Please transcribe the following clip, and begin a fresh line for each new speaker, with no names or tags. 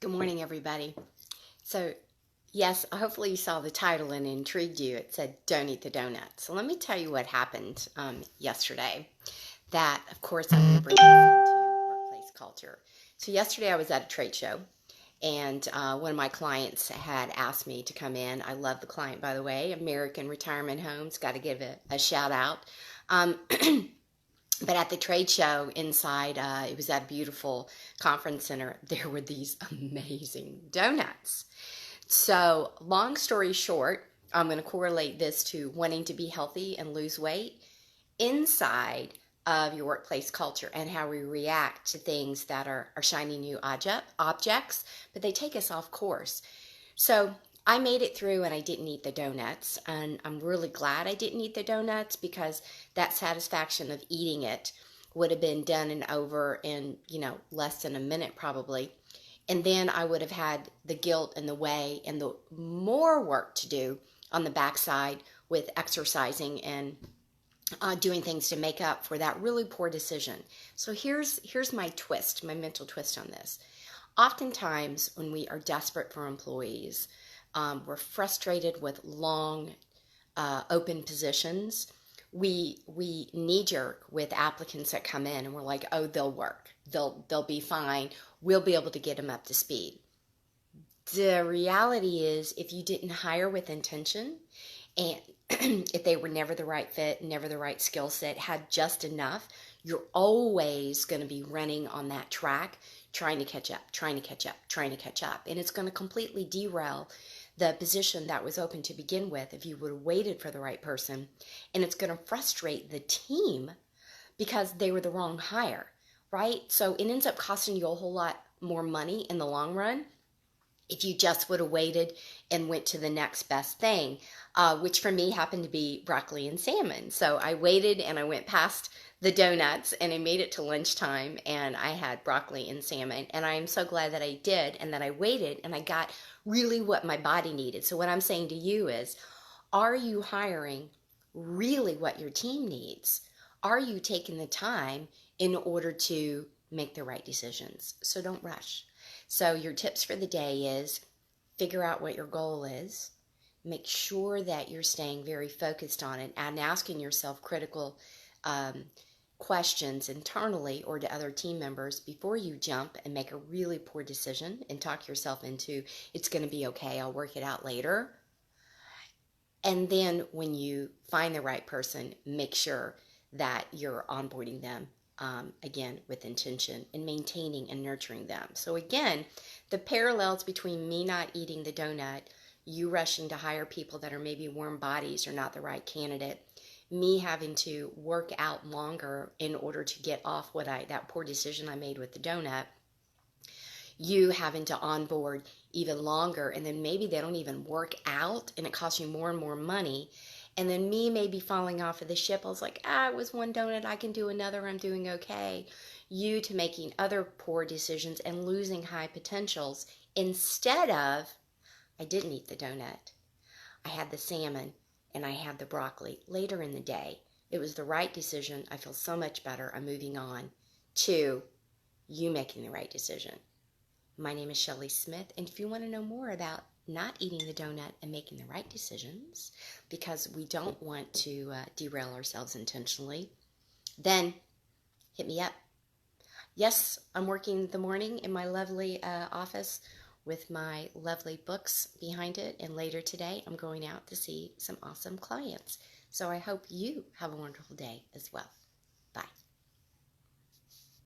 Good morning, everybody. So, yes, hopefully you saw the title and it intrigued you. It said, Don't Eat the Donut. So, let me tell you what happened yesterday. That, of course, I'm going to bring this into workplace culture. So, yesterday I was at a trade show, and one of my clients had asked me to come in. I love the client, by the way, American Retirement Homes. Got to give a shout out. But at the trade show inside, it was at a beautiful conference center, there were these amazing donuts. So, long story short, I'm going to correlate this to wanting to be healthy and lose weight inside of your workplace culture and how we react to things that are shiny new objects, but they take us off course. So, I made it through and I didn't eat the donuts, and I'm really glad I didn't eat the donuts because that satisfaction of eating it would have been done and over in, less than a minute probably. And then I would have had the guilt and the way and the more work to do on the backside with exercising and doing things to make up for that really poor decision. So here's my twist, my mental twist on this. Oftentimes when we are desperate for employees, we're frustrated with long open positions. We knee-jerk with applicants that come in and we're like, oh, they'll work. They'll be fine. We'll be able to get them up to speed. The reality is if you didn't hire with intention and if they were never the right fit, never the right skill set, had just enough, you're always going to be running on that track, trying to catch up, trying to catch up, trying to catch up. And it's going to completely derail the position that was open to begin with if you would have waited for the right person. And it's going to frustrate the team because they were the wrong hire, right? So it ends up costing you a whole lot more money in the long run if you just would have waited and went to the next best thing, which for me happened to be broccoli and salmon. So I waited and I went past the donuts and I made it to lunchtime and I had broccoli and salmon. And I am so glad that I did and that I waited and I got really what my body needed. So what I'm saying to you is, are you hiring really what your team needs? Are you taking the time in order to make the right decisions? So don't rush. So your tips for the day is figure out what your goal is. Make sure that you're staying very focused on it and asking yourself critical questions internally or to other team members before you jump and make a really poor decision and talk yourself into it's going to be okay, I'll work it out later. And then when you find the right person, make sure that you're onboarding them again with intention and maintaining and nurturing them. So again, the parallels between me not eating the donut, you rushing to hire people that are maybe warm bodies or not the right candidate, me having to work out longer in order to get off that poor decision I made with the donut, you having to onboard even longer, and then maybe they don't even work out and it costs you more and more money. And then me maybe falling off of the ship. I was like, it was one donut, I can do another, I'm doing okay. You to making other poor decisions and losing high potentials instead of, I didn't eat the donut. I had the salmon and I had the broccoli later in the day. It was the right decision. I feel so much better. I'm moving on to you making the right decision. My name is Shelley Smith, and if you want to know more about not eating the donut and making the right decisions, because we don't want to derail ourselves intentionally, then hit me up. Yes, I'm working the morning in my lovely office with my lovely books behind it, and later today I'm going out to see some awesome clients. So I hope you have a wonderful day as well. Bye.